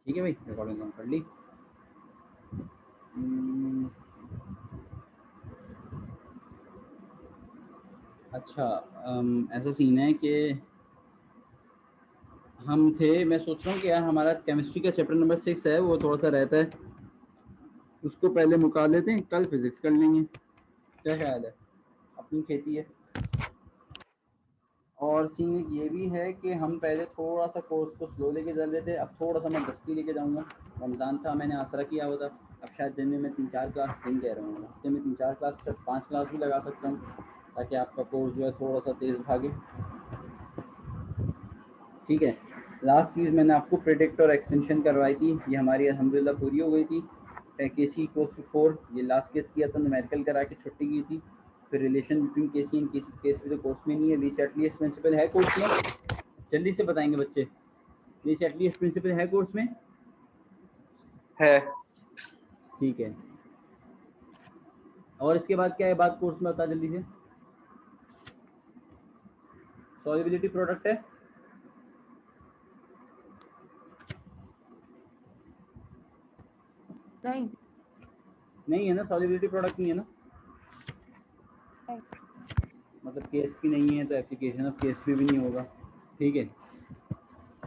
ठीक है भाई, रिकॉर्डिंग ऑन कर ली। अच्छा, ऐसा सीन है कि हम थे, मैं सोच रहा हूँ कि यार हमारा केमिस्ट्री का चैप्टर नंबर 6 है, वो थोड़ा सा रहता है, उसको पहले मुका लेते हैं, कल फिजिक्स कर लेंगे। क्या ख्याल है? अपनी खेती है। और सीन एक ये भी है कि हम पहले थोड़ा सा कोर्स को स्लो लेके चल रहे थे, अब थोड़ा सा मैं दस्ती लेके जाऊँगा। रमज़ान था, मैंने आसरा किया हुआ था, अब शायद दिन में मैं 3-4 क्लास, दिन कह रहा हूँ हफ्ते में 3-4 क्लास, 5 क्लास भी लगा सकता हूँ, ताकि आपका कोर्स जो है थोड़ा सा तेज़ भागे। ठीक है। लास्ट चीज़ मैंने आपको प्रेडिक्ट और एक्सटेंशन करवाई थी, ये हमारी अल्हम्दुलिल्लाह पूरी हो गई थी। केसी इक्वल्स टू 4, ये लास्ट केस किया था, न्यूमेरिकल करा के छुट्टी की थी। फिर relation between KC and case भी तो कोर्स में नहीं है। ली चैटलियस प्रिंसिपल है कोर्स में? जल्दी से बताएंगे बच्चे, ली चैटलियस प्रिंसिपल है कोर्स में? है। ठीक है। और इसके बाद क्या है बात कोर्स में, बता जल्दी से। सॉल्युबिलिटी प्रोडक्ट है? नहीं नहीं है ना, सॉल्युबिलिटी प्रोडक्ट नहीं है ना। नहीं। मतलब केस भी नहीं है तो एप्लीकेशन ऑफ केस भी नहीं होगा। ठीक है,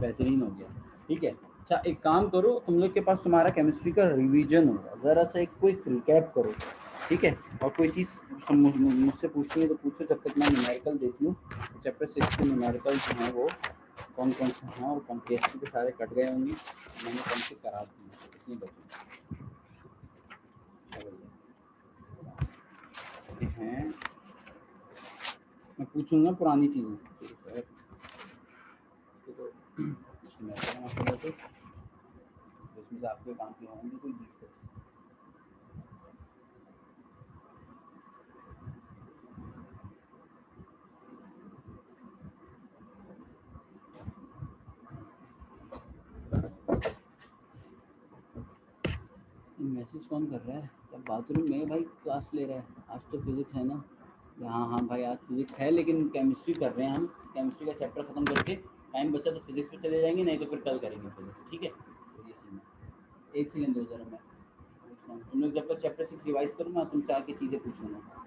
बेहतरीन हो गया। ठीक है। अच्छा, एक काम करो, तुम लोग के पास तुम्हारा केमिस्ट्री का रिवीजन होगा, ज़रा सा एक क्विक रिकैप करो। ठीक है। और कोई चीज़ मुझसे पूछनी है तो पूछो, जब तक मैं न्यूमेरिकल देख लूँ। चैप्टर 6 के न्यूमेरिकल जो हैं वो कौन कौन से हैं, और कौन केमिस्ट्री के सारे कट गए होंगे, मैंने कम से करा दिए, इतने बचे हैं। मैं पूछूंगा पुरानी चीज़ें तो इसमें से आपके काम की होंगी कोई 20-25। मैसेज कौन कर रहा है? क्या बाथरूम में भाई क्लास ले रहा है? आज तो फिजिक्स है ना। हाँ हाँ भाई, आज फिजिक्स है, लेकिन केमिस्ट्री कर रहे हैं हम। केमिस्ट्री का चैप्टर ख़त्म करके टाइम बचा तो फिजिक्स पे चले जाएंगे, नहीं तो फिर कल करेंगे फिजिक्स। ठीक है, तो ये सीन है। एक सेकेंड दो जरा, मैं तुम लोग जब तक चैप्टर 6 रिवाइज करूँ, मैं तुमसे आके चीज़ें पूछूंगा।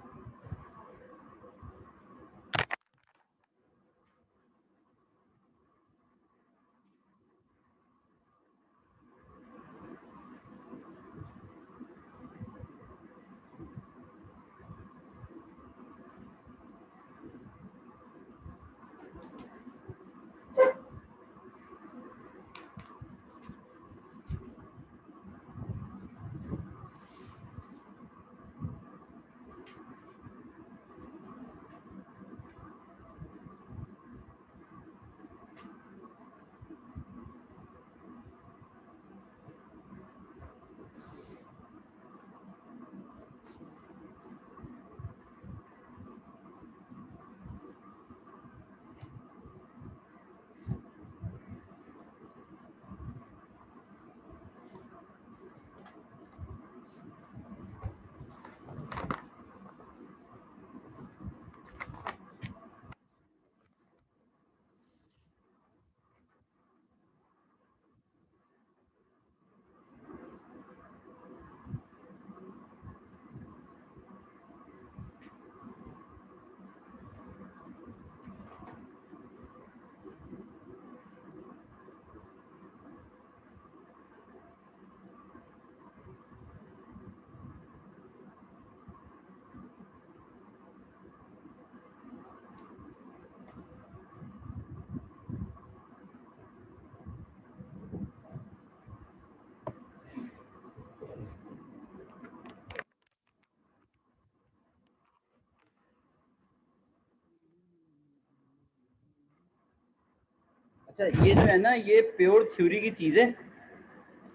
अच्छा, ये जो है ना, ये प्योर थ्योरी की चीज़ है।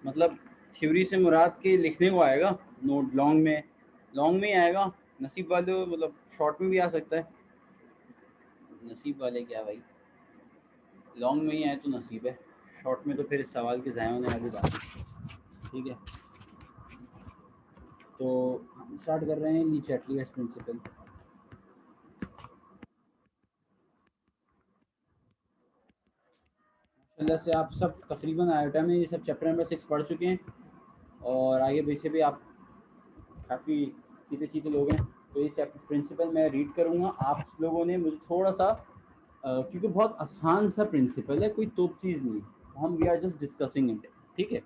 मतलब थ्योरी से मुराद के लिखने को आएगा, नोट लॉन्ग में ही आएगा। नसीब वाले, मतलब शॉर्ट में भी आ सकता है। नसीब वाले क्या भाई, लॉन्ग में ही आए तो नसीब है, शॉर्ट में तो फिर इस सवाल के ज़ाया होने वाली बात है। ठीक है, तो हम स्टार्ट कर रहे हैं ली चैटलियस प्रिंसिपल। अल्लाह से आप सब तकरीबन आयोटा में ये सब चैप्टर नंबर 6 पढ़ चुके हैं और आगे पीछे भी आप काफ़ी सीधे लोग हैं। तो ये चैप्टर प्रिंसिपल मैं रीड करूँगा, आप लोगों ने मुझे थोड़ा सा क्योंकि बहुत आसान सा प्रिंसिपल है, कोई तोप चीज़ नहीं, हम we are just discussing it, ठीक है।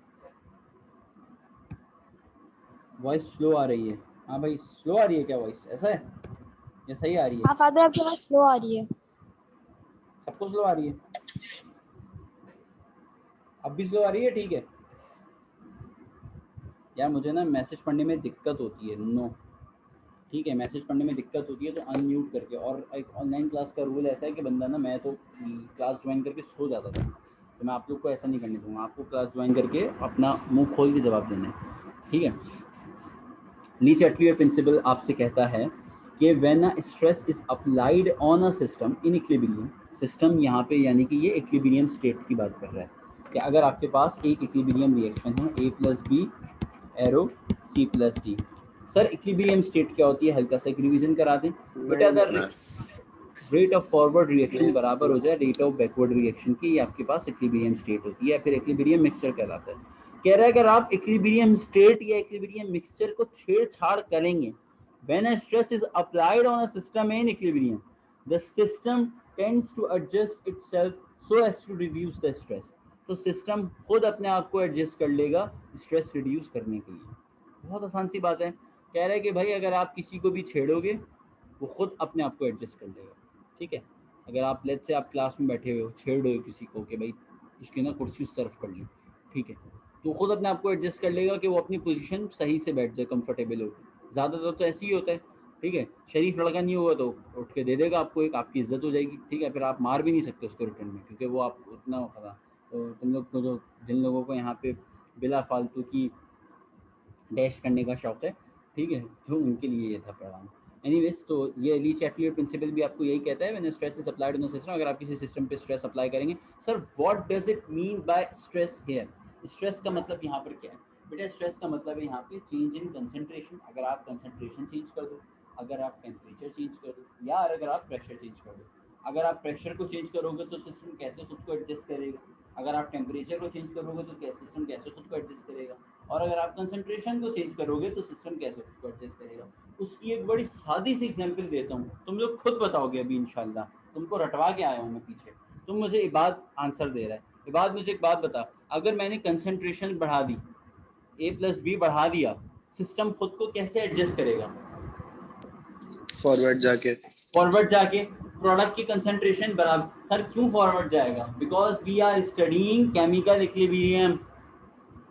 वॉइस स्लो आ रही है, हाँ भाई स्लो आ रही है क्या वॉइस, ऐसा है या सही आ रही है? हाँ फादर आपकी आवाज स्लो आ रही है। सबको स्लो आ रही है? अब भी स्लो आ रही है? ठीक है यार, मुझे ना मैसेज पढ़ने में दिक्कत होती है, नो ठीक है, मैसेज पढ़ने में दिक्कत होती है तो अनम्यूट करके। और एक ऑनलाइन क्लास का रूल ऐसा है कि बंदा ना, मैं तो क्लास ज्वाइन करके सो जाता था, तो मैं आप लोग को ऐसा नहीं करने दूँगा, आपको क्लास ज्वाइन करके अपना मुंह खोल के जवाब देना है, ठीक है। ली चैटलियर प्रिंसिपल आपसे कहता है कि when a stress is applied on a system in equilibrium, system यहाँ पे यानी कि ये इक्विलिब्रियम स्टेट की बात कर रहा है कि अगर आपके पास एक इक्विलिब्रियम रिएक्शन है a plus B arrow c plus D. Sir equilibrium state क्या होती है, हल्का सा एक रिवीजन करा दें बेटा। अगर रेट ऑफ फॉरवर्ड रिएक्शन बराबर हो जाए रेट ऑफ बैकवर्ड रिएक्शन की, ये आपके पास इक्विलिब्रियम स्टेट होती है या फिर इक्विलिब्रियम मिक्सचर कहलाता है। कह रहा है अगर आप इक्विलिब्रियम स्टेट या इक्विलिब्रियम मिक्सचर को छेड़छाड़ करेंगे, when a stress is applied on a system in equilibrium, the system tends to adjust itself so as to reduce the stress. तो सिस्टम खुद अपने आप को एडजस्ट कर लेगा स्ट्रेस रिड्यूस करने के लिए। बहुत आसान सी बात है। कह रहा है कि भाई अगर आप किसी को भी छेड़ोगे वो खुद अपने आप को एडजस्ट कर लेगा, ठीक है। अगर आप लेट से आप क्लास में बैठे हुए हो, छेड़ रहे हो किसी को कि भाई इसकी ना कुर्सी उस तरफ कर ली, ठीक है, तो खुद अपने आप को एडजस्ट कर लेगा कि वो अपनी पोजीशन सही से बैठ जाए, कंफर्टेबल हो। ज़्यादातर तो ऐसे ही होता है, ठीक है। शरीफ लड़का नहीं हुआ तो उठ के दे देगा आपको, एक आपकी इज्जत हो जाएगी, ठीक है। फिर आप मार भी नहीं सकते उसको रिटर्न में, क्योंकि वो आप उतना खरा। तो तुम लोग को जो जिन लोगों को यहाँ पे बिला फालतू की डैश करने का शौक है, ठीक है, तो उनके लिए ये था पैगाम। एनीवेज, तो ये ली चैटलियर प्रिंसिपल भी आपको यही कहता है, when stress is applied on system, अगर आप किसी सिस्टम पे स्ट्रेस अप्लाई करेंगे। Sir what does it mean by stress here? Stress का मतलब यहाँ पर क्या है बेटा? स्ट्रेस का मतलब है यहाँ पे चेंज इन कंसंट्रेशन। अगर आप कंसंट्रेशन चेंज कर दो, अगर आप टेम्परेचर चेंज कर दो, या अगर आप प्रेशर चेंज कर दो। अगर आप प्रेशर को चेंज करोगे तो सिस्टम कैसे खुद को एडजस्ट करेगा, अगर आप टेम्परेचर को चेंज करोगे तो सिस्टम कैसे खुद को एडजस्ट करेगा, और अगर आप कंसंट्रेशन को चेंज करोगे तो सिस्टम कैसे खुद को एडजस्ट करेगा। उसकी एक बड़ी सादी सी एग्जांपल देता हूँ, तुम लोग खुद बताओगे अभी इंशाल्लाह, तुमको रटवा के आया हूँ मैं पीछे। तुम मुझे इबाद आंसर दे रहा है, इबाद मुझे एक बात बता, अगर मैंने कंसंट्रेशन बढ़ा दी, a प्लस बी बढ़ा दिया, सिस्टम खुद को कैसे एडजस्ट करेगा? फॉरवर्ड जाके प्रोडक्ट की कंसंट्रेशन बराबर। सर क्यों फॉरवर्ड जाएगा? Because we are studying chemical equilibrium,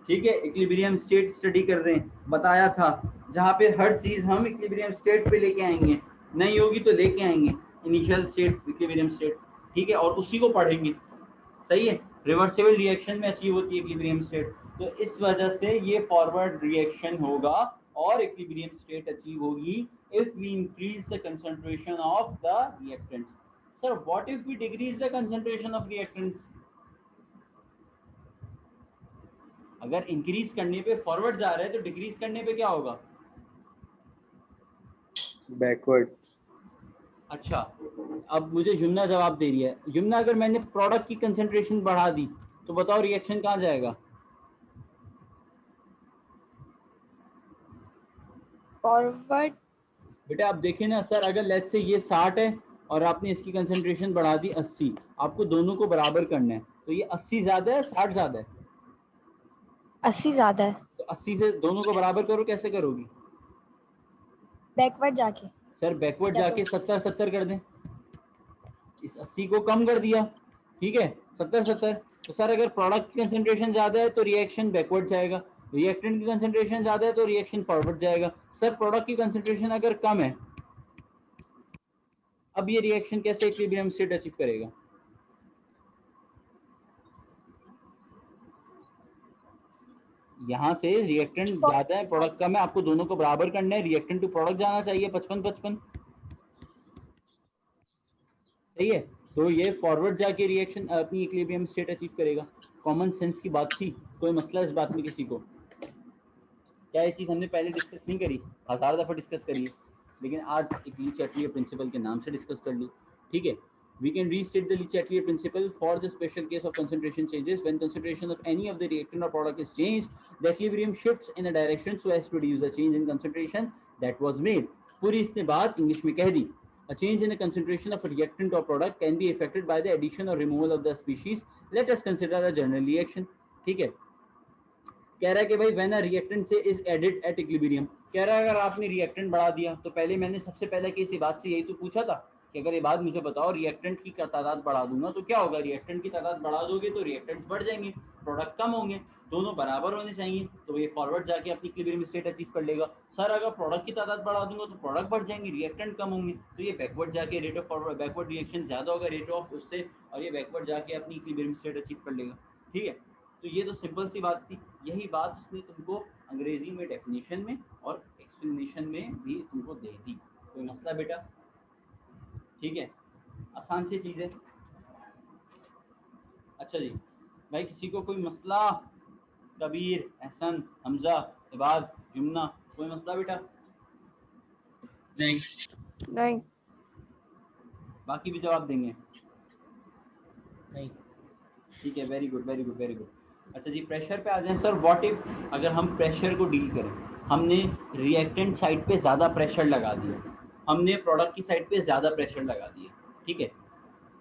ठीक है, इक्विलिब्रियम स्टेट स्टडी कर रहे हैं, बताया था, जहाँ पे हर चीज हम इक्विलिब्रियम स्टेट पे लेके आएंगे, नहीं होगी तो लेके आएंगे इनिशियल स्टेट इक्विलिब्रियम स्टेट, ठीक है, और उसी को पढ़ेंगे, सही है। रिवर्सिबल रिएक्शन में अचीव होती है इक्विलिब्रियम स्टेट, तो इस वजह से ये फॉरवर्ड रिएक्शन होगा और इक्विलिब्रियम स्टेट अचीव होगी if we increase the concentration of the reactants. Sir, what if we decrease the concentration of reactants? अगर इंक्रीज करने पे फॉरवर्ड जा रहे हैं तो डिक्रीज करने पे क्या होगा? बैकवर्ड। अच्छा, अब मुझे यमुना जवाब दे रही है। यमुना, अगर मैंने प्रोडक्ट की कंसंट्रेशन बढ़ा दी तो बताओ रिएक्शन कहाँ जाएगा? फॉरवर्ड। बेटा आप देखिए ना सर, अगर लेट्स से ये 60 है और आपने इसकी कंसंट्रेशन बढ़ा दी 80, आपको दोनों को बराबर करना है, तो ये 80 ज्यादा है 60 ज्यादा है? 80 ज्यादा है। तो 80 से दोनों को बराबर करो, कैसे करोगी? बैकवर्ड जाके। सर बैकवर्ड या जाके 70-70 कर दें, इस 80 को कम कर दिया, ठीक है, 70-70। तो सर अगर प्रोडक्ट की कंसंट्रेशन ज्यादा है तो रिएक्शन बैकवर्ड जाएगा, रिएक्टेंट की कंसंट्रेशन ज्यादा है तो रिएक्शन फॉरवर्ड जाएगा। सर प्रोडक्ट की कंसंट्रेशन अगर कम है, अब ये रिएक्शन कैसे इक्विलिब्रियम स्टेट अचीव करेगा? यहाँ से रिएक्टेंट ज्यादा है प्रोडक्ट कम है, आपको दोनों को बराबर करना है, रिएक्टेंट टू प्रोडक्ट जाना चाहिए 55-55, सही है। तो ये फॉरवर्ड जाके रिएक्शन अपनी इक्विलिब्रियम स्टेट अचीव करेगा। कॉमन सेंस की बात थी, कोई मसला इस बात में किसी को? क्या ये चीज़ हमने पहले डिस्कस नहीं करी? 1000 दफ़ा डिस्कस करी है, लेकिन आज एक ली चैटलियर प्रिंसिपल के नाम से डिस्कस कर ली, ठीक है। We can restate the Le Chatelier principle for the special case of concentration changes. When concentration of any of the reactant or product is changed, the equilibrium shifts in a direction so as to reduce the change in concentration that was made. पूरी इसने बात English में कह दी. A change in the concentration of a reactant or product can be affected by the addition or removal of the species. Let us consider a general reaction. ठीक है. कह रहा है कि भाई व्हेन अ रिएक्टेंट से इज एडेड एट इक्विलिब्रियम, कह रहा है अगर आपने रिएक्टेंट बढ़ा दिया, तो पहले मैंने सबसे पहले कि इसी बात से यही तो पूछा था कि अगर ये बात मुझे बताओ रिएक्टेंट की तादाद बढ़ा दूंगा तो क्या होगा. रिएक्टेंट की तादाद बढ़ा दोगे तो रिएक्टेंट्स बढ़ जाएंगे, प्रोडक्ट कम होंगे, दोनों बराबर होने चाहिए, तो ये फॉरवर्ड जाके अपनी इक्विलिब्रियम स्टेट अचीव कर लेगा. सर अगर प्रोडक्ट की तादाद बढ़ा दूंगा तो प्रोडक्ट बढ़ जाएंगे, रिएक्टेंट कम होंगे, तो ये बैकवर्ड जाके rate of forward backward reaction ज्यादा होगा रेट ऑफ उससे, और ये बैकवर्ड जाके अपनी इक्विलिब्रियम स्टेट अचीव कर लेगा. ठीक है. तो ये तो सिंपल सी बात थी. यही बात उसने तुमको अंग्रेजी में डेफिनेशन में और एक्सप्लेनेशन में भी तुमको दे दी. कोई मसला बेटा? ठीक है, आसान सी चीज़ है. अच्छा जी भाई, किसी को कोई मसला? कबीर, एहसन, हमजा, इबाद, जुमना, कोई मसला बेटा? नहीं. बाकी भी जवाब देंगे? नहीं. ठीक है, very good very good very good. अच्छा जी, प्रेशर पे आ जाएं सर. व्हाट इफ अगर हम प्रेशर को डील करें, हमने रिएक्टेंट साइड पे ज़्यादा प्रेशर लगा दिया, हमने प्रोडक्ट की साइड पे ज़्यादा प्रेशर लगा दिया. ठीक है,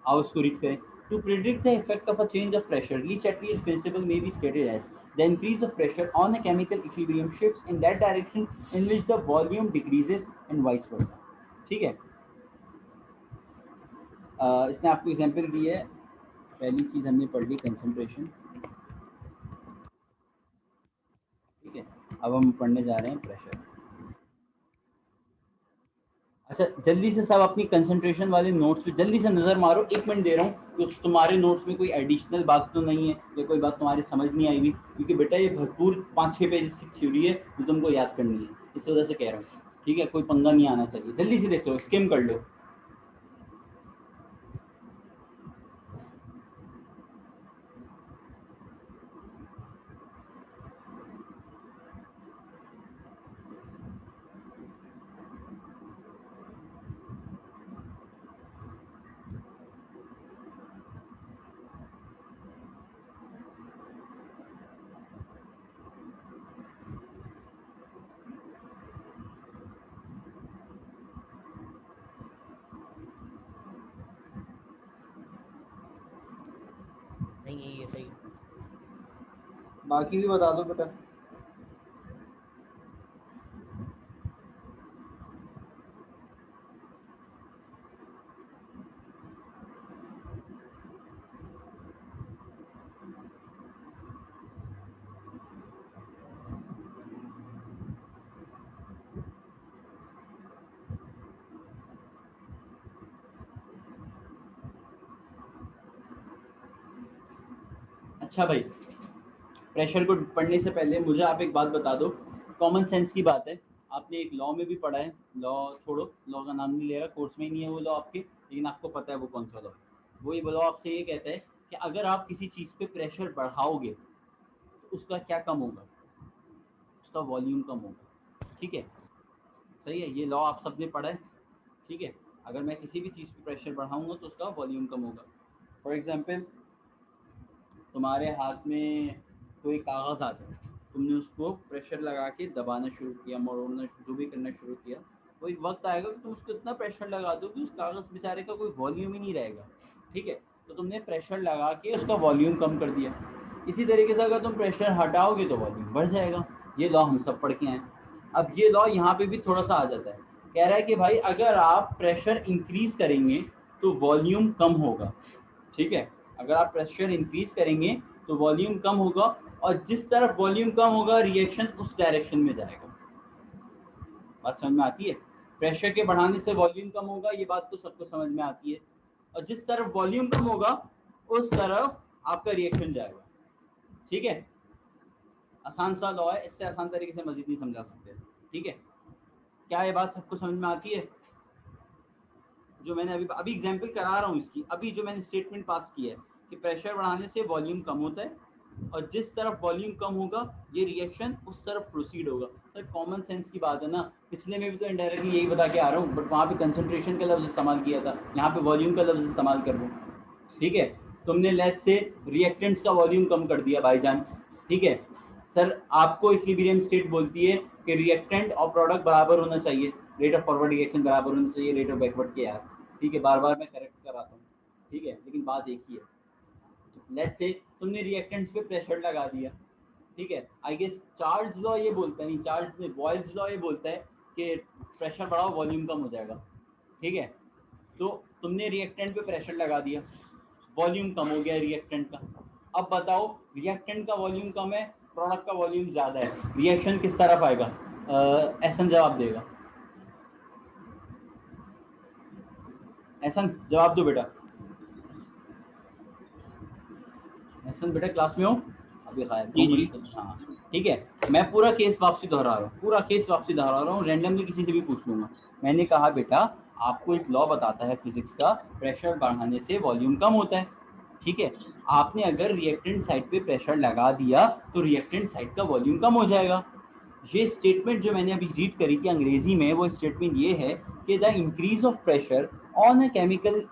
आओ इसको रीड करें. To predict the effect of a change of pressure, Le Chatelier's principle may be stated as the increase of pressure on a chemical equilibrium shifts in that direction in which the volume decreases and vice versa. ठीक है. इसने आपको example दी है. पहली चीज़ हमने पढ़ ली concentration. ठीक है, अब हम पढ़ने जा रहे हैं प्रेशर. अच्छा, जल्दी से सब अपनी कंसंट्रेशन वाले नोट्स पे जल्दी से नज़र मारो. 1 मिनट दे रहा हूँ. कुछ तुम्हारे नोट्स में कोई एडिशनल बात तो नहीं है या कोई बात तुम्हारी समझ नहीं आई हुई, क्योंकि बेटा ये भरपूर 5-6 पेजेस की थ्योरी है जो तुमको याद करनी है, इस वजह से कह रहा हूँ. ठीक है, कोई पंगा नहीं आना चाहिए. जल्दी से देख लो, स्किम कर लो. नहीं यही है, सही. बाकी भी बता दो बेटा. अच्छा भाई, प्रेशर को पढ़ने से पहले मुझे आप एक बात बता दो. कॉमन सेंस की बात है, आपने एक लॉ में भी पढ़ा है. लॉ छोड़ो, लॉ का नाम नहीं ले रहा, कोर्स में ही नहीं है वो लॉ आपके, लेकिन आपको पता है वो कौन सा लॉ है. वही लॉ आपसे ये कहता है कि अगर आप किसी चीज़ पे प्रेशर बढ़ाओगे तो उसका क्या कम होगा? उसका वॉल्यूम कम होगा. ठीक है, सही है. ये लॉ आप सबने पढ़ा है. ठीक है, अगर मैं किसी भी चीज़ पे प्रेशर बढ़ाऊंगा तो उसका वॉल्यूम कम होगा. फॉर एग्जांपल, तुम्हारे हाथ में कोई कागज़ आ जाए, तुमने उसको प्रेशर लगा के दबाना शुरू किया, मोड़ना, जो भी करना शुरू किया, वो एक वक्त आएगा कि तुम उसको इतना प्रेशर लगा दो कि उस कागज़ बेचारे का कोई वॉल्यूम ही नहीं रहेगा. ठीक है, तो तुमने प्रेशर लगा के उसका वॉल्यूम कम कर दिया. इसी तरीके से अगर तुम प्रेशर हटाओगे तो वॉल्यूम बढ़ जाएगा. ये लॉ हम सब पढ़ के आए. अब ये लॉ यहाँ पे भी थोड़ा सा आ जाता है. कह रहा है कि भाई अगर आप प्रेशर इंक्रीज करेंगे तो वॉल्यूम कम होगा. ठीक है, अगर आप प्रेशर इंक्रीज करेंगे तो वॉल्यूम कम होगा, और जिस तरफ वॉल्यूम कम होगा रिएक्शन उस डायरेक्शन में जाएगा. बात समझ में आती है? प्रेशर के बढ़ाने से वॉल्यूम कम होगा, ये बात तो सबको समझ में आती है. और जिस तरफ वॉल्यूम कम होगा उस तरफ आपका रिएक्शन जाएगा. ठीक है, आसान सा लॉ है, इससे आसान तरीके से मजीद नहीं समझा सकते. ठीक है, क्या ये बात सबको समझ में आती है? जो मैंने अभी एग्जाम्पल करा रहा हूँ इसकी, अभी जो मैंने स्टेटमेंट पास किया है कि प्रेशर बढ़ाने से वॉल्यूम कम होता है, और जिस तरफ वॉल्यूम कम होगा ये रिएक्शन उस तरफ प्रोसीड होगा. सर कॉमन सेंस की बात है ना, पिछले में भी तो इनडायरेक्टली यही बता के आ रहा हूँ, बट वहाँ पे कंसंट्रेशन का लफ्ज़ इस्तेमाल किया था, यहाँ पे वॉल्यूम का लफ्ज़ इस्तेमाल कर रहा हूँ। ठीक है, तुमने लेट्स से रिएक्टेंट्स का वॉल्यूम कम कर दिया भाईजान। ठीक है सर, आपको इक्विलिब्रियम स्टेट बोलती है कि रिएक्टेंट और प्रोडक्ट बराबर होना चाहिए, रेट ऑफ फॉरवर्ड रिएक्शन बराबर होना चाहिए रेट ऑफ बैकवर्ड के यार। ठीक है, बार बार मैं करेक्ट कराता हूँ। ठीक है, लेकिन बात एक ही है। लेट्स से तुमने रिएक्टेंट्स पे प्रेशर लगा दिया। ठीक है, आई गेस चार्ल्स लॉ ये बोलता है, नहीं चार्ल्स में बॉयल्स लॉ ये बोलता है कि प्रेशर बढ़ाओ वॉल्यूम कम हो जाएगा। ठीक है, तो तुमने रिएक्टेंट पे प्रेशर लगा दिया, वॉल्यूम कम हो गया रिएक्टेंट का। अब बताओ, रिएक्टेंट का वॉल्यूम कम है, प्रोडक्ट का वॉल्यूम ज़्यादा है, रिएक्शन किस तरफ आएगा? एहसन जवाब देगा। एहसन जवाब दो बेटा। एहसन बेटा क्लास में हो? अभी गायब। हाँ ठीक है, मैं पूरा केस वापसी दोहरा रहा हूँ, पूरा केस वापसी दोहरा रहा हूँ, रैंडमली किसी से भी पूछ लूँगा। मैंने कहा बेटा आपको एक लॉ बताता है फिजिक्स का, प्रेशर बढ़ाने से वॉल्यूम कम होता है। ठीक है, आपने अगर रिएक्टेंट साइड पे प्रेशर लगा दिया तो रिएक्टेंट साइड का वॉल्यूम कम हो जाएगा। ये स्टेटमेंट जो मैंने अभी रीड करी थी अंग्रेजी में, वो स्टेटमेंट ये है कि the increase of pressure on a chemical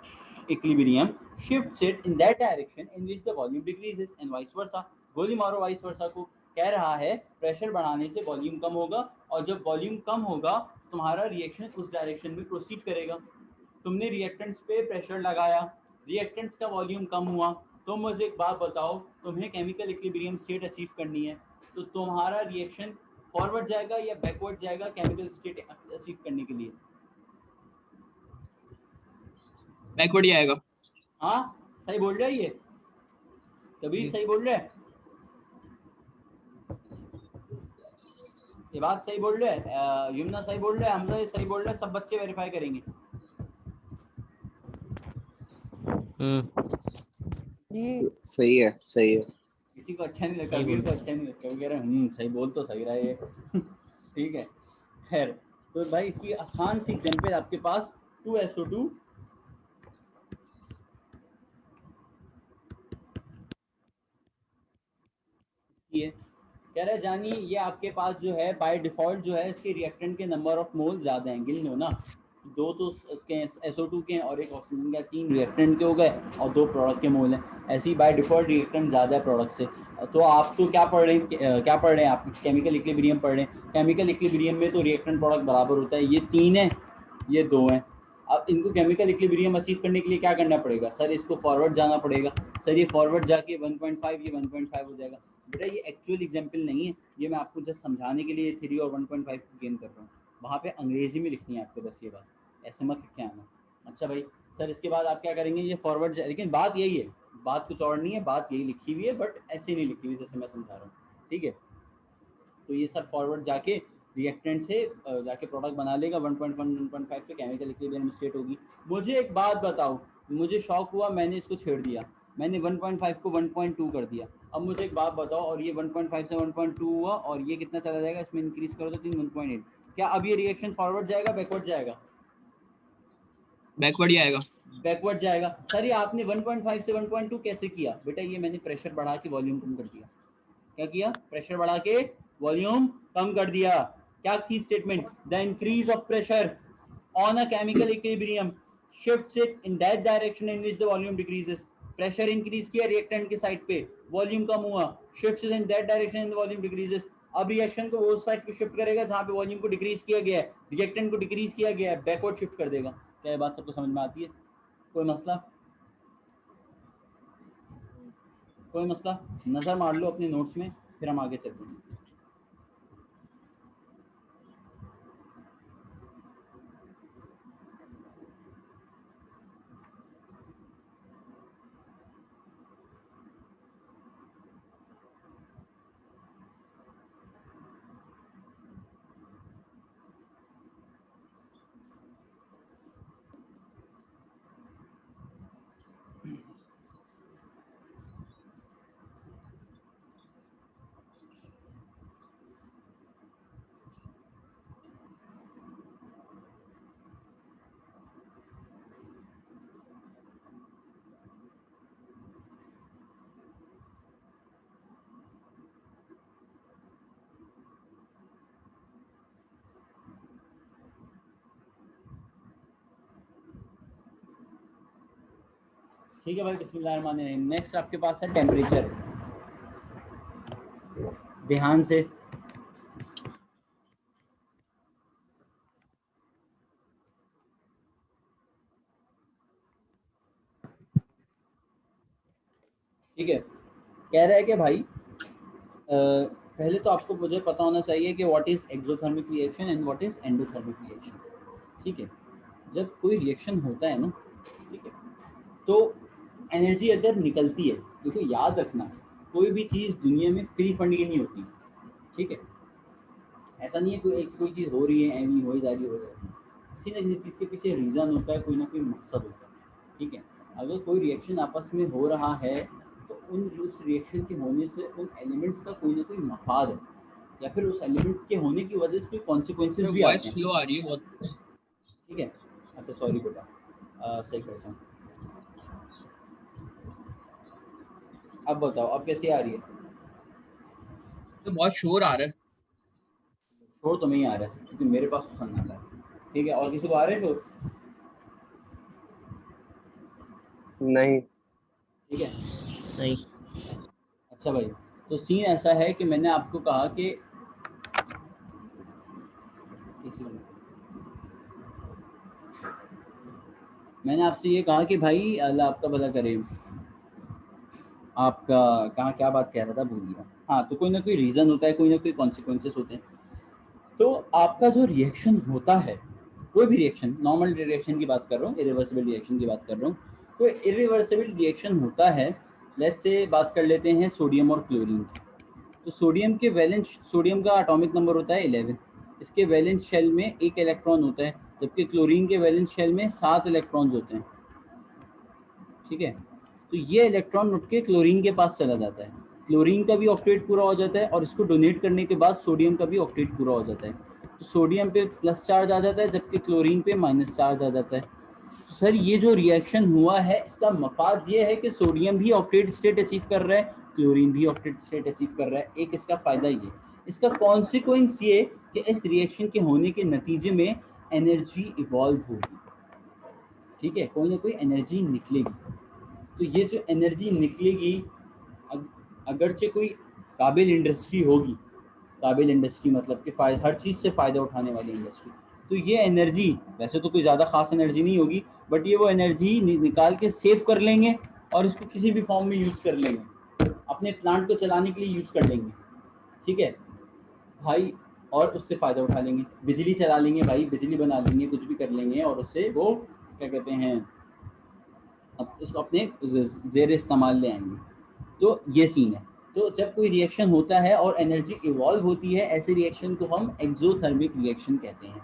equilibrium shifts it in that direction in which the volume decreases and vice versa. गोली मारो वाइस वर्सा को, कह रहा है प्रेशर बढ़ाने से वॉल्यूम कम होगा, और जब वॉल्यूम कम होगा तुम्हारा रिएक्शन उस डायरेक्शन में प्रोसीड करेगा। तुमने रिएक्टेंट्स पे प्रेशर लगाया, रिएक्टेंट्स का वॉल्यूम कम हुआ, तो मुझे एक बात बताओ, तुम्हें केमिकल इक्विलिब्रियम स्टेट अचीव करनी है, तो तुम्हारा रिएक्शन फॉरवर्ड जाएगा या बैकवर्ड जाएगा केमिकल स्टेट अचीव करने के लिए? बैकवर्ड ही आएगा। हाँ सही बोल रहे हैं ये, कबीर सही बोल रहे हैं, ये बात सही बोल रहे हैं, यमुना सही बोल रहे हैं, हमजा सही बोल रहे हैं, सब बच्चे वेरीफाई करेंगे। सही है, सही है। किसी को अच्छा नहीं लगता, सही कबीर बोल को अच्छा नहीं लगता, वो कह रहे हैं सही बोल तो सही रहा है ये। ठीक है, खैर तो भाई इसकी आसान सी एग्जांपल आपके पास 2SO2 ये कह रहा है जानी, ये आपके पास जो है बाय डिफॉल्ट जो है इसके रिएक्टेंट के नंबर ऑफ मोल ज़्यादा हैं, गिन लो ना, दो तो इसके SO2 के हैं और एक ऑक्सीजन के, 3 रिएक्टेंट के हो गए और 2 प्रोडक्ट के मोल हैं। ऐसे ही बाय डिफॉल्ट रिएक्टेंट ज़्यादा है प्रोडक्ट से। तो आप तो क्या पढ़ रहे हैं, क्या पढ़ रहे हैं आप? केमिकल इक्विलिब्रियम पढ़ रहे हैं। केमिकल इक्विलिब्रियम में तो रिएक्टेंट प्रोडक्ट बराबर होता है, ये 3 है ये 2 हैं। अब इनको केमिकल इक्विलिब्रियम अचीव करने के लिए क्या करना पड़ेगा? सर इसको फॉरवर्ड जाना पड़ेगा। सर ये फॉरवर्ड जाके 1.5 ये 1.5 हो जाएगा। बेटा ये एक्चुअल एग्जाम्पल नहीं है, ये मैं आपको जस्ट समझाने के लिए 3 और 1.5 गेन कर रहा हूँ। वहाँ पे अंग्रेजी में लिखनी है आपको बस ये बात, ऐसे मत लिख के आना। अच्छा भाई, सर इसके बाद आप क्या करेंगे? ये फॉरवर्ड, लेकिन बात यही है, बात कुछ और नहीं है, बात यही लिखी हुई है, बट ऐसे नहीं लिखी हुई जैसे मैं समझा रहा हूँ। ठीक है, तो ये सर फॉरवर्ड जाके रिएक्टेंट से जाके प्रोडक्ट बना लेगा 1.1 1.5 पे केमिकल इक्विलिब्रियम स्टेट होगी। मुझे एक बात बताओ, मुझे शौक हुआ, मैंने इसको छेड़ दिया, मैंने 1.5 को 1.2 कर दिया। अब मुझे एक बात बताओ, और ये 1.5 से 1.2 हुआ और ये कितना चला जाएगा, इसमें इंक्रीज करो तो 1.8। क्या अब ये रिएक्शन फॉरवर्ड जाएगा बैकवर्ड जाएगा? बैकवर्ड ही आएगा। बैकवर्ड जाएगा। सर ये आपने 1.5 से 1.2 कैसे किया? बेटा ये मैंने प्रेशर बढ़ा के वॉल्यूम कम कर दिया। क्या किया? प्रेशर बढ़ा के वॉल्यूम कम कर दिया। क्या थी statement? The increase of pressure on a chemical equilibrium shifts it in that direction in which the volume decreases. Pressure increase किया रिएक्टेंट के साइड पे, वॉल्यूम कम हुआ, shifts in that direction in the volume decreases. अब reaction को उस side पे shift करेगा जहां पे वॉल्यूम को डिक्रीज किया गया है, रिएक्टेंट को डिक्रीज किया गया है, बैकवर्ड शिफ्ट कर देगा। क्या ये बात सबको समझ में आती है? कोई मसला? कोई मसला? नजर मार लो अपने नोट्स में, फिर हम आगे चलते हैं। ठीक है भाई, बिस्मिल्लाहिर्रहमानिर्रहीम। नेक्स्ट आपके पास है टेम्परेचर। ध्यान से, ठीक है। कह रहा है कि भाई पहले तो आपको मुझे पता होना चाहिए कि what is exothermic reaction and what is endothermic reaction. ठीक है, जब कोई रिएक्शन होता है ना, ठीक है, तो एनर्जी अगर निकलती है, देखो याद रखना, कोई भी चीज़ दुनिया में फ्री फंड की नहीं होती। ठीक है, ऐसा नहीं है कोई चीज़ हो रही है एवं हो जा रही है, किसी न किसी चीज़ के पीछे रीज़न होता है, कोई ना कोई मकसद होता है। ठीक है, अगर कोई रिएक्शन आपस में हो रहा है तो उस रिएक्शन के होने से उन एलिमेंट्स का कोई ना कोई मफाद है, या फिर उस एलिमेंट के होने की वजह से कोई कॉन्सिक्वेंसेस भी वॉइस आते हैं। स्लो आ रही है बहुत। ठीक है, अच्छा सॉरी बेटा, सही करता हूँ। अब बताओ, अब कैसे आ रही है? तो बहुत शोर आ रहा है। शोर तो नहीं आ रहा है, क्योंकि मेरे पास तो सुनना आता है। ठीक है, और किसी को आ रहा है शोर? नहीं। ठीक है, नहीं। अच्छा भाई, तो सीन ऐसा है कि मैंने आपको कहा कि एक सेकंड, मैंने आपसे ये कहा कि भाई अल्लाह आपका भला करे, आपका कहाँ क्या बात कह रहा था, भूल गया। हाँ, तो कोई ना कोई रीज़न होता है, कोई ना कोई कॉन्सिक्वेंसेस होते हैं। तो आपका जो रिएक्शन होता है, कोई भी रिएक्शन, नॉर्मल रिएक्शन की बात कर रहा हूँ, इरिवर्सिबल रिएक्शन की बात कर रहा हूँ, कोई इरिवर्सिबल रिएक्शन होता है, लेट्स से बात कर लेते हैं सोडियम और क्लोरीन की। तो सोडियम का एटॉमिक नंबर होता है 11। इसके वैलेंस शेल में एक इलेक्ट्रॉन होता है, जबकि क्लोरीन के वैलेंस शेल में 7 इलेक्ट्रॉन्स होते हैं। ठीक है, तो ये इलेक्ट्रॉन उठ के क्लोरीन के पास चला जाता है, क्लोरीन का भी ऑक्टेट पूरा हो जाता है, और इसको डोनेट करने के बाद सोडियम का भी ऑक्टेट पूरा हो जाता है। तो सोडियम पे प्लस चार्ज आ जाता है, जबकि क्लोरीन पे माइनस चार्ज आ जाता है। तो सर ये जो रिएक्शन हुआ है, इसका मफाद ये है कि सोडियम भी ऑक्टेट स्टेट अचीव कर रहा है, क्लोरीन भी ऑक्टेट स्टेट अचीव कर रहा है। एक इसका फायदा ये, इसका कॉन्सिक्वेंस ये कि इस रिएक्शन के होने के नतीजे में एनर्जी इवॉल्व होगी। ठीक है, कोई ना कोई एनर्जी निकलेगी। तो ये जो एनर्जी निकलेगी, अगरचे कोई काबिल इंडस्ट्री होगी, काबिल इंडस्ट्री मतलब कि हर चीज़ से फ़ायदा उठाने वाली इंडस्ट्री, तो ये एनर्जी वैसे तो कोई ज़्यादा ख़ास एनर्जी नहीं होगी, बट ये वो एनर्जी निकाल के सेव कर लेंगे और इसको किसी भी फॉर्म में यूज़ कर लेंगे, अपने प्लांट को चलाने के लिए यूज़ कर लेंगे। ठीक है भाई, और उससे फ़ायदा उठा लेंगे, बिजली चला लेंगे भाई, बिजली बना लेंगे, कुछ भी कर लेंगे, और उससे वो क्या कहते हैं, अब इसको अपने ज़ेर इस्तेमाल ले आएंगे। तो ये सीन है। तो जब कोई रिएक्शन होता है और एनर्जी इवॉल्व होती है, ऐसे रिएक्शन को हम एक्सोथर्मिक रिएक्शन कहते हैं।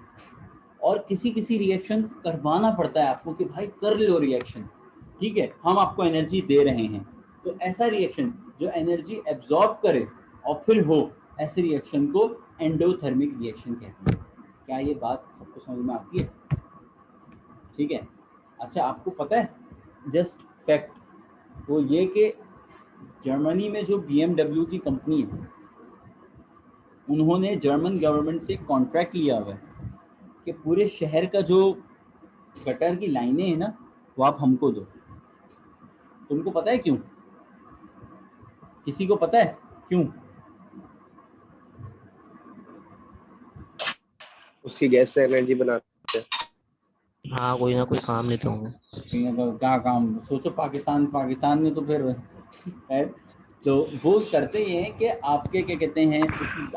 और किसी किसी रिएक्शन करवाना पड़ता है आपको कि भाई कर लो रिएक्शन, ठीक है, हम आपको एनर्जी दे रहे हैं। तो ऐसा रिएक्शन जो एनर्जी एब्जॉर्ब करे और फिर हो, ऐसे रिएक्शन को एंडोथर्मिक रिएक्शन कहते हैं। क्या ये बात सबको समझ में आती है? ठीक है, अच्छा आपको पता है जस्ट फैक्ट वो ये कि जर्मनी में जो BMW की कंपनी है, उन्होंने जर्मन गवर्नमेंट से कॉन्ट्रैक्ट लिया हुआ है कि पूरे शहर का जो गटर की लाइनें हैं ना, वो आप हमको दो। तुमको पता है क्यों? किसी को पता है क्यों? उसकी गैस से एनर्जी बनाते हैं। हाँ, कोई ना कोई काम लेते होंगे। क्या काम सोचो, पाकिस्तान में तो फिर है। तो वो करते ये हैं कि आपके क्या कहते हैं,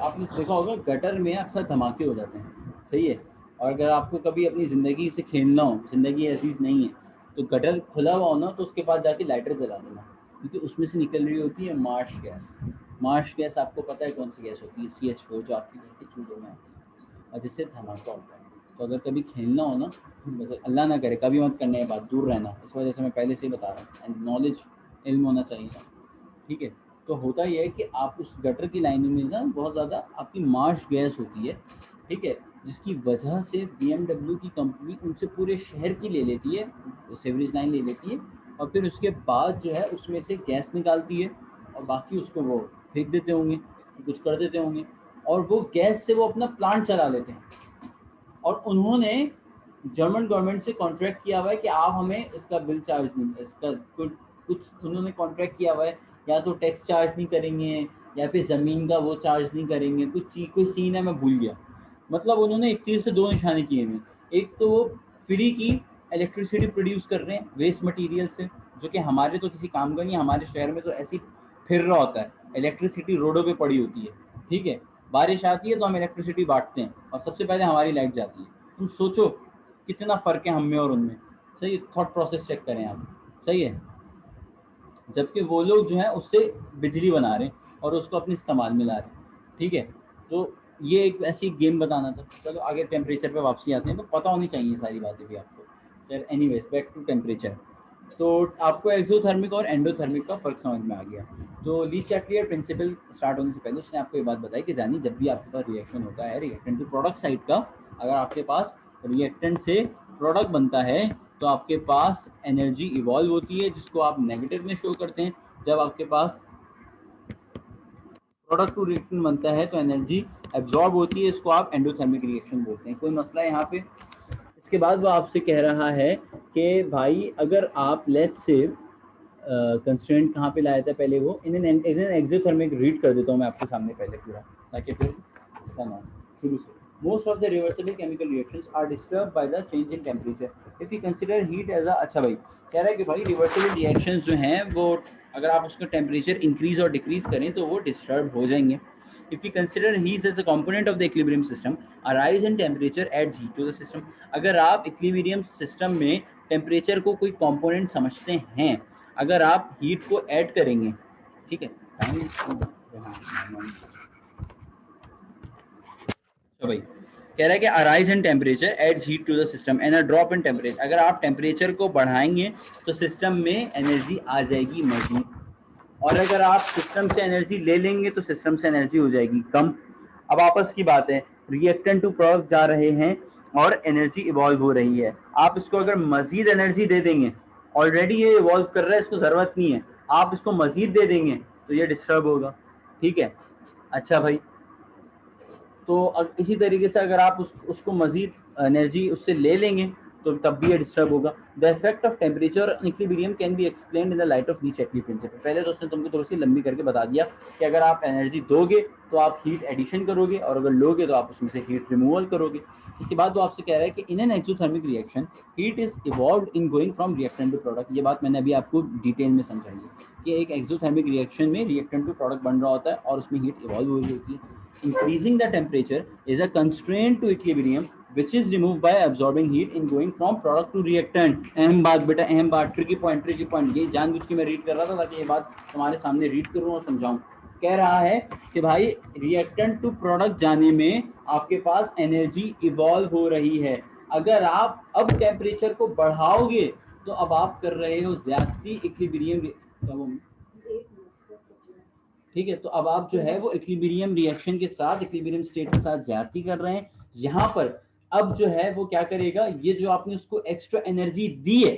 आपने देखा होगा गटर में अक्सर धमाके हो जाते हैं, सही है। और अगर आपको कभी अपनी ज़िंदगी से खेलना हो, ज़िंदगी अजीज नहीं है, तो गटर खुला हुआ हो ना, तो उसके पास जाके लाइटर जला देना, क्योंकि उसमें से निकल रही होती है मार्श गैस। मार्श गैस आपको पता है कौन सी गैस होती है? CH4, जो आपके घर के चूल्हों में आती है और जिससे धमाका होता है। तो अगर कभी खेलना हो ना, वैसे अल्लाह ना करे कभी मत करने के बाद दूर रहना, इस वजह से मैं पहले से ही बता रहा हूँ, एंड नॉलेज, इल्म होना चाहिए। ठीक है, तो होता ये है कि आप उस गटर की लाइनिंग में ना बहुत ज़्यादा आपकी मार्श गैस होती है। ठीक है, जिसकी वजह से BMW की कंपनी उनसे पूरे शहर की ले लेती है, सीवरेज लाइन ले लेती है, और फिर उसके बाद जो है उसमें से गैस निकालती है, और बाकी उसको वो फेंक देते होंगे, कुछ कर देते होंगे, और वो गैस से वो अपना प्लांट चला लेते हैं। और उन्होंने जर्मन गवर्नमेंट से कॉन्ट्रैक्ट किया हुआ है कि आप हमें इसका बिल चार्ज नहीं, इसका कुछ उन्होंने कॉन्ट्रैक्ट किया हुआ है, या तो टैक्स चार्ज नहीं करेंगे या फिर ज़मीन का वो चार्ज नहीं करेंगे, कुछ चीज़ कोई सीन है मैं भूल गया। मतलब उन्होंने एक तीर से दो निशाने किए हैं। एक तो वो फ्री की इलेक्ट्रिसिटी प्रोड्यूस कर रहे हैं वेस्ट मटेरियल से, जो कि हमारे तो किसी काम का नहीं, हमारे शहर में तो ऐसी फिर रहा होता है, इलेक्ट्रिसिटी रोडों पे पड़ी होती है, ठीक है, बारिश आती है तो हम इलेक्ट्रिसिटी बांटते हैं और सबसे पहले हमारी लाइट जाती है। तुम सोचो कितना फ़र्क है हम में और उनमें। सही, थॉट प्रोसेस चेक करें आप, सही है। जबकि वो लोग जो है उससे बिजली बना रहे हैं और उसको अपने इस्तेमाल में ला रहे हैं, ठीक है। तो ये एक ऐसी गेम बताना था। चलो आगे टेम्परेचर पे वापसी आते हैं, तो पता होनी चाहिए सारी बातें भी आपको। चल एनीवेज बैक टू टेम्परेचर। तो आपको एक्सोथर्मिक और एंडोथर्मिक का फ़र्क समझ में आ गया। तो ली चैटलियर प्रिंसिपल स्टार्ट होने से पहले उसने आपको ये बात बताई कि जानी जब भी आपके पास रिएक्शन होता है रिएक्टेंट टू प्रोडक्ट साइड का, अगर आपके पास रिएक्टेंट से प्रोडक्ट बनता है तो आपके पास एनर्जी इवॉल्व होती है, जिसको आप नेगेटिव में शो करते हैं। जब आपके पास प्रोडक्ट टू रिएक्टेंट बनता है तो एनर्जी एब्जॉर्ब होती है, इसको आप एंडोथर्मिक रिएक्शन बोलते हैं। कोई मसला है यहाँ पे? इसके बाद वो आपसे कह रहा है कि भाई अगर आप लेट्स से कंस्ट्रेंट कहाँ पे लाया था पहले, वो इन एन एक्सोथर्मिक रीड कर देता हूँ मैं आपके सामने पहले पूरा, ताकि फिर इसका नाम शुरू से। Most of the reversible chemical reactions are disturb by the change in temperature if you consider heat as a. अच्छा भाई कह रहा है कि भाई रिवर्सिबल रिएक्शंस जो हैं वो अगर आप उसका टेम्परेचर इंक्रीज और डिक्रीज करें तो वो डिस्टर्ब हो जाएंगे। If you consider heat as a component of the equilibrium system, a rise in temperature adds heat to the system. अगर आप इक्विलिब्रियम सिस्टम में टेम्परेचर को कोई कंपोनेंट समझते हैं, अगर आप हीट को ऐड करेंगे, ठीक है। तो भाई कह रहा है कि a rise in temperature adds heat to the system and a drop in temperature. अगर आप टेम्परेचर को बढ़ाएंगे तो सिस्टम में एनर्जी आ जाएगी मजीद, और अगर आप सिस्टम से एनर्जी ले लेंगे तो सिस्टम से एनर्जी हो जाएगी कम। अब आपस की बात है, रिएक्टेंट टू प्रोडक्ट जा रहे हैं और एनर्जी इवॉल्व हो रही है। आप इसको अगर मजीद एनर्जी दे देंगे, ऑलरेडी ये इवॉल्व कर रहा है, इसको ज़रूरत नहीं है, आप इसको मजीद दे देंगे तो ये डिस्टर्ब होगा, ठीक है। अच्छा भाई, तो इसी तरीके से अगर आप उसको मजीद एनर्जी उससे ले लेंगे तो तब भी ये डिस्टर्ब होगा। The effect of temperature on equilibrium can be explained in the light of Le Chatelier principle. पहले तो उसने तुमको थोड़ी सी लंबी करके बता दिया कि अगर आप एनर्जी दोगे तो आप हीट एडिशन करोगे और अगर लोगे तो आप उसमें से हीट रिमूवल करोगे। इसके बाद वो आपसे कह रहा है कि in an exothermic reaction heat is evolved in going from reactant to product. ये बात मैंने अभी आपको डिटेल में समझाई है कि एक एक्सोथर्मिक रिएक्शन में रिएक्टेंट टू प्रोडक्ट बन रहा होता है और उसमें हीट इवॉल्व हो रही होती है। Increasing the temperature is a constraint to equilibrium which is removed by absorbing heat in going from product to reactant। अहम बात बेटा, अहम बात, ट्रिकी पॉइंट। ये जानबूझ के मैं रीड कर रहा था ताकि ये बात तुम्हारे सामने रीड करूं और समझाऊं। कह रहा है कि भाई रिएक्टेंट टू प्रोडक्ट जाने में आपके पास एनर्जी इवॉल्व हो रही है। अगर आप अब टेम्परेचर को बढ़ाओगे तो अब आप कर रहे हो ज्यादती इक्विलिब्रियम, ठीक है। तो अब आप जो है वो इक्विलिब्रियम रिएक्शन के साथ, इक्विलिब्रियम स्टेट के साथ ज्यादती कर रहे हैं। यहाँ पर अब जो है वो क्या करेगा, ये जो आपने उसको एक्स्ट्रा एनर्जी दी है,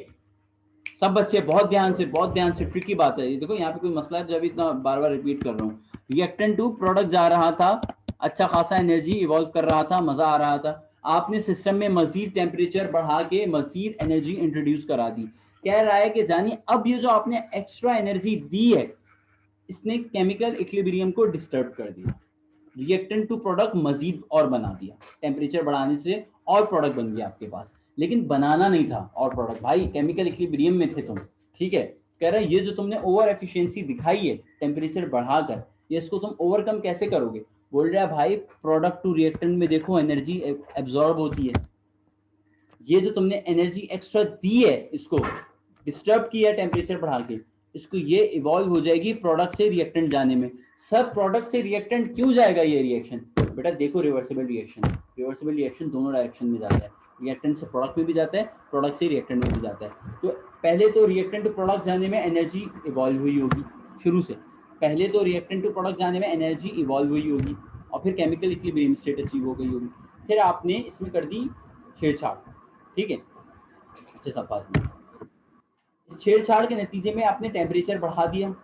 सब बच्चे बहुत ध्यान से, ट्रिकी बात है ये। देखो यहाँ पे कोई मसला है, जब इतना बार बार रिपीट कर रहा हूँ। रिएक्टेंट टू प्रोडक्ट जा रहा था, अच्छा खासा एनर्जी इवॉल्व कर रहा था, मजा आ रहा था। आपने सिस्टम में मजीद टेम्परेचर बढ़ा के मजीद एनर्जी इंट्रोड्यूस करा दी। कह रहा है कि जानिए अब ये जो आपने एक्स्ट्रा एनर्जी दी है इसने केमिकल इक्विलिब्रियम को डिस्टर्ब कर दिया, रिएक्टेंट टू प्रोडक्ट मजीद और बना दिया। टेम्परेचर बढ़ाने से और प्रोडक्ट बन गया आपके पास, लेकिन बनाना नहीं था और प्रोडक्ट, भाई केमिकल इक्विलिब्रियम में थे तुम, ठीक है। कह रहा है ये जो तुमने ओवर एफिशिएंसी दिखाई है टेम्परेचर बढ़ाकर, ये इसको तुम ओवरकम कैसे करोगे? बोल रहा है भाई प्रोडक्ट टू रिएक्टेंट में देखो एनर्जी एब्जॉर्ब होती है। ये जो तुमने एनर्जी एक्स्ट्रा दी है, इसको डिस्टर्ब किया टेम्परेचर बढ़ा के, इसको ये इवॉल्व हो जाएगी प्रोडक्ट से रिएक्टेंट जाने में। सब प्रोडक्ट से रिएक्टेंट क्यों जाएगा ये रिएक्शन? बेटा देखो रिवर्सिबल रिएक्शन दोनों डायरेक्शन में जाता है, रिएक्टेंट से प्रोडक्ट में भी जाता है, प्रोडक्ट से रिएक्टेंट में भी जाता है। तो पहले तो रिएक्टेंट टू प्रोडक्ट जाने में एनर्जी इवॉल्व हुई होगी शुरू से, पहले तो रिएक्टेंट टू प्रोडक्ट जाने में एनर्जी इवॉल्व हुई होगी और फिर केमिकल इक्विलिब्रियम स्टेट अचीव हो गई होगी। फिर आपने इसमें कर दी छेड़छाड़, ठीक है। अच्छे सब बात में इस छेड़छाड़ के नतीजे में आपने टेम्परेचर बढ़ा दिया।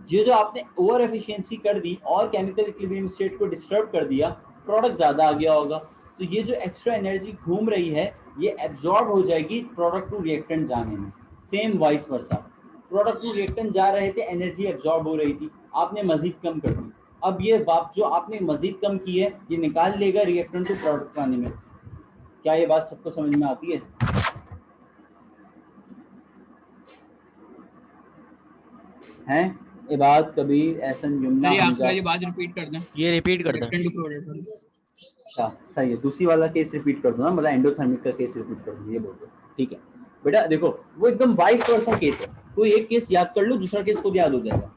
ये जो आपने ओवर एफिशिएंसी कर दी और केमिकल इक्विलिब्रियम स्टेट को डिस्टर्ब कर दिया, प्रोडक्ट ज़्यादा आ गया होगा। तो ये जो एक्स्ट्रा एनर्जी घूम रही है ये एब्जॉर्ब हो जाएगी प्रोडक्ट टू रिएक्टेंट जाने में। Same vice versa, product to reactant जा रहे थे, एनर्जी एब्जॉर्ब हो रही थी, आपने मजीद कम कर दी। अब ये वाप जो आपने मजीद कम की है ये निकाल लेगा रिएक्टेंट टू प्रोडक्ट आने में। क्या ये बात सबको समझ में आती है? हैं ये बात कभी एहसन जुमला सर ये हमजा। आपकी बात रिपीट कर दें। ये रिपीट कर दें। Reactant to product। अच्छा सही है, दूसरी वाला केस रिपीट कर दो ना, मतलब एंडोथर्मिक का केस रिपीट कर दो, ये बोल दो। ठीक है बेटा, देखो वो एकदम वाइस वर्सा केस है, कोई एक केस याद कर लो, दूसरा केस खुद याद हो जाएगा।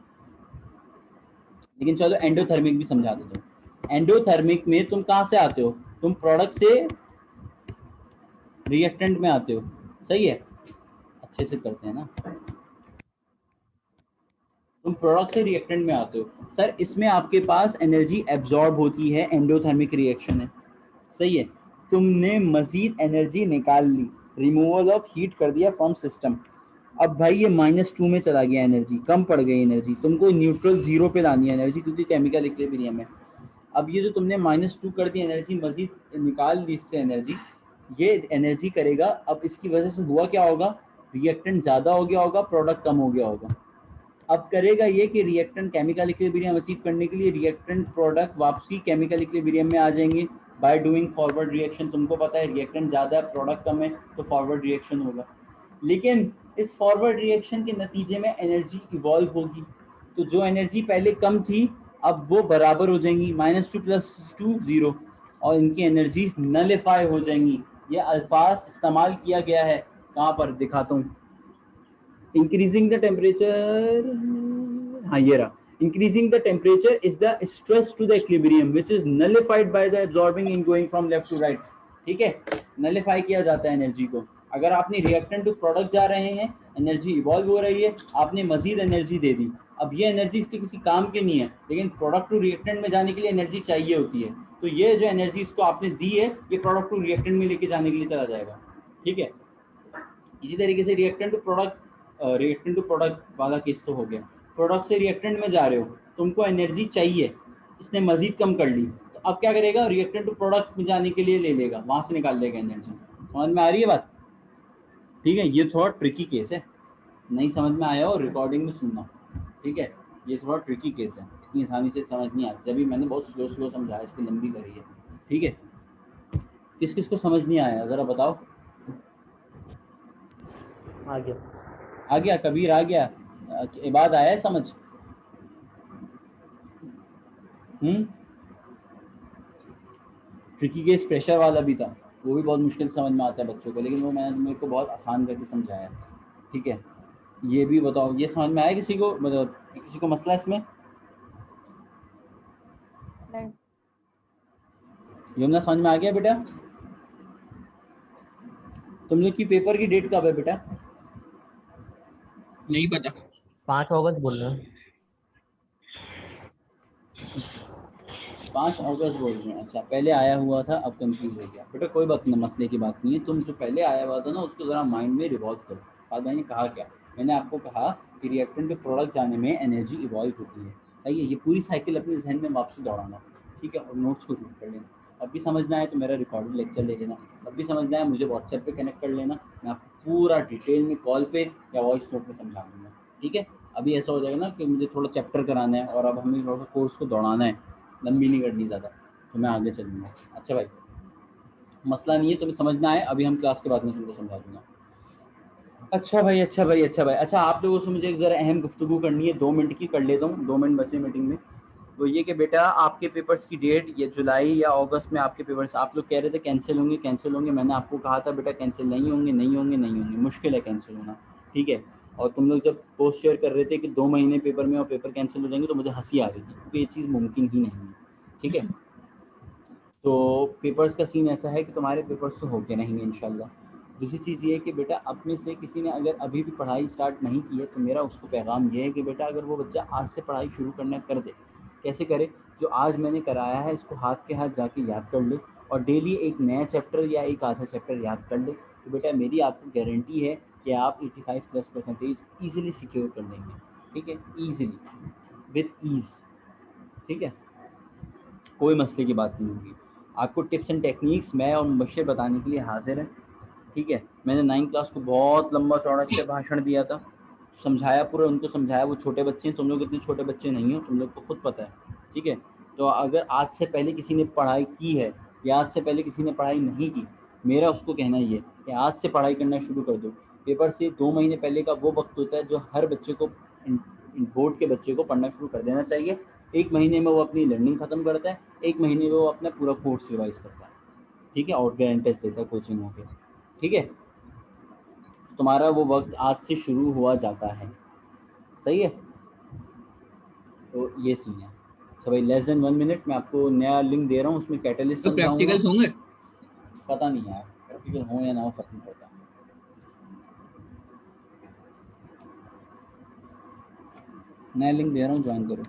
लेकिन चलो एंडोथर्मिक भी समझा देता हूँ। एंडोथर्मिक में तुम कहाँ से आते हो? तुम प्रोडक्ट से रिएक्टेंट में आते हो, सही है? अच्छे से करते हैं ना, तुम प्रोडक्ट से रिएक्टेंट में आते हो। सर इसमें आपके पास एनर्जी एब्जॉर्ब होती है, एंडोथर्मिक रिएक्शन है, सही है? तुमने मजीद एनर्जी निकाल ली, रिमूवल ऑफ हीट कर दिया फ्रॉम सिस्टम। अब भाई ये -2 में चला गया, एनर्जी कम पड़ गई एनर्जी, तुमको न्यूट्रल 0 पे लानी है एनर्जी, क्योंकि केमिकल इक्विलिब्रियम है। अब ये जो तुमने -2 कर दी एनर्जी, मजीद निकाल ली इससे एनर्जी, ये एनर्जी करेगा। अब इसकी वजह से हुआ क्या होगा? रिएक्टेंट ज़्यादा हो गया होगा, प्रोडक्ट कम हो गया होगा। अब करेगा ये कि रिएक्टेंट केमिकल इक्विलिब्रियम अचीव करने के लिए रिएक्टेंट प्रोडक्ट वापसी केमिकल इक्विलिब्रियम में आ जाएंगे बाय डूइंग फॉरवर्ड रिएक्शन। तुमको पता है रिएक्टेंट ज़्यादा है, प्रोडक्ट कम है, तो फॉरवर्ड रिएक्शन होगा। लेकिन इस फॉरवर्ड रिएक्शन के नतीजे में एनर्जी इवॉल्व होगी, तो जो एनर्जी पहले कम थी अब वो बराबर हो जाएंगी, -2 + 2 0, और इनकी एनर्जीज नलिफाई हो जाएंगी। ये अल्फाज इस्तेमाल किया गया है, कहाँ पर दिखाता हूँ। इंक्रीजिंग द टेम्परेचर, हाँ ये रहा, increasing the temperature is the stress to the equilibrium which is nullified by the absorbing in going from left to right. ठीक है, नलिफाई किया जाता है एनर्जी को। अगर आपने रिएक्टेंट टू प्रोडक्ट जा रहे हैं, एनर्जी इवॉल्व हो रही है, आपने मजीद एनर्जी दे दी। अब ये एनर्जी इसके किसी काम की नहीं है, लेकिन प्रोडक्ट टू रिएक्टेंट में जाने के लिए एनर्जी चाहिए होती है, तो ये जो एनर्जी इसको आपने दी है ये प्रोडक्ट टू रिएक्टेंट में लेके जाने के लिए चला जाएगा। ठीक है, इसी तरीके से रिएक्टेंट टू प्रोडक्ट वाला केस तो हो गया। प्रोडक्ट से रिएक्टेंट में जा रहे हो, तुमको एनर्जी चाहिए, इसने मजीद कम कर ली, तो अब क्या करेगा? रिएक्टेंट टू प्रोडक्ट में जाने के लिए ले लेगा, वहां से निकाल लेगा एनर्जी। समझ में आ रही है बात? ठीक है, ये थोड़ा ट्रिकी केस है, नहीं समझ में आया हो रिकॉर्डिंग में सुनना। ठीक है, ये थोड़ा ट्रिकी केस है, इतनी आसानी से समझ नहीं आता, जब भी मैंने बहुत स्लो समझाया, इस पर लंबी करी है। ठीक है, किस किस को समझ नहीं आया ज़रा बताओ। आ गया कबीर, आ गया, इबाद आया है समझ? ट्रिकी केस प्रेशर वाला भी था, वो भी बहुत मुश्किल समझ में आता है बच्चों को, लेकिन वो मैंने मेरे को बहुत आसान करके समझाया। ठीक है, ये भी बताओ, ये समझ में आया किसी को? मतलब किसी को मसला इसमें? नहीं। यमुना समझ में आ गया बेटा? तुम लोग की पेपर की डेट कब है बेटा? नहीं पता। 5 अगस्त बोल रहे हैं। 5 अगस्त बोल रहे हैं? अच्छा, पहले आया हुआ था, अब कंफ्यूज हो गया बेटा। कोई बात नहीं, मसले की बात नहीं है, तुम जो पहले आया हुआ था ना उसको ज़रा माइंड में रिवॉल्व करो। बाद मैंने कहा क्या? मैंने आपको कहा कि रिएक्टेंट टू प्रोडक्ट जाने में एनर्जी इवॉल्व होती है, सही है? ये पूरी साइकिल अपने जहन में वापसी दौड़ाना, ठीक है? और नोट्स को रीड कर लेना। अब भी समझना है तो मेरा रिकॉर्डेड लेक्चर ले लेना, अब भी समझना है मुझे व्हाट्सएप पे कनेक्ट कर लेना, मैं आपको पूरा डिटेल में कॉल पे या वॉइस नोट में समझा दूँगा। ठीक है, अभी ऐसा हो जाएगा ना कि मुझे थोड़ा चैप्टर कराना है और अब हमें थोड़ा सा कोर्स को दौड़ाना है, लंबी नहीं करनी ज़्यादा, तो मैं आगे चलूँगा। अच्छा भाई, मसला नहीं है, तुम्हें समझना है, अभी हम क्लास के बाद में तुमको समझा दूँगा। अच्छा भाई, अच्छा भाई, अच्छा भाई, अच्छा आप लोगों से मुझे एक ज़रा अहम गुफ्तगू करनी है, 2 मिनट की कर लेता हूँ, 2 मिनट बचे मीटिंग में। वो ये कि बेटा आपके पेपर्स की डेट ये जुलाई या अगस्त में आपके पेपर्स, आप लोग कह रहे थे कैंसिल होंगे कैंसिल होंगे, मैंने आपको कहा था बेटा कैंसिल नहीं होंगे नहीं होंगे नहीं होंगे, मुश्किल है कैंसिल होना। ठीक है, और तुम लोग जब पोस्ट शेयर कर रहे थे कि 2 महीने पेपर में और पेपर कैंसिल हो जाएंगे, तो मुझे हंसी आ रही थी, क्योंकि ये चीज़ मुमकिन ही नहीं है। ठीक है, तो पेपर्स का सीन ऐसा है कि तुम्हारे पेपर्स तो होके रहेंगे इंशाल्लाह। दूसरी चीज़ ये है कि बेटा अपने से किसी ने अगर अभी भी पढ़ाई स्टार्ट नहीं की है, तो मेरा उसको पैगाम ये है कि बेटा अगर वो बच्चा आज से पढ़ाई शुरू करना कर दे। कैसे करे? जो आज मैंने कराया है इसको हाथ के हाथ जाके याद कर ले, और डेली एक नया चैप्टर या एक आधा चैप्टर याद कर ले, तो बेटा मेरी आपको गारंटी है कि आप 85+ % ईज़िली सिक्योर कर लेंगे। ठीक है, ईज़िली, विथ ईज़। ठीक है, कोई मसले की बात नहीं होगी। आपको टिप्स एंड टेक्निक्स मैं और मुबश्शिर बताने के लिए हाजिर हैं, ठीक है। मैंने 9th क्लास को बहुत लंबा चौड़ा से भाषण दिया था, समझाया, पूरा उनको समझाया। वो छोटे बच्चे हैं, तुम लोग इतने छोटे बच्चे नहीं हो, तुम लोग को खुद पता है, ठीक है। तो अगर आज से पहले किसी ने पढ़ाई की है या आज से पहले किसी ने पढ़ाई नहीं की, मेरा उसको कहना ये कि आज से पढ़ाई करना शुरू कर दो। पेपर से 2 महीने पहले का वो वक्त होता है जो हर बच्चे को, बोर्ड के बच्चे को पढ़ना शुरू कर देना चाहिए। 1 महीने में वो अपनी लर्निंग ख़त्म करता है, 1 महीने में वो अपना पूरा कोर्स रिवाइज करता है, ठीक है, और गारंटीज देता है कोचिंग हो के, ठीक है। तुम्हारा वो वक्त आज से शुरू हुआ जाता है, सही है। तो ये सीन है। तो भाई लेस देन 1 मिनट मैं आपको नया लिंक दे रहा हूँ, उसमें कैटलिस्ट तो समझाऊंगा। प्रैक्टिकल्स होंगे? पता नहीं यार, प्रैक्टिकल हो या ना हो, फर्क नहीं पड़ता। नया लिंक दे रहा हूँ, ज्वाइन करो।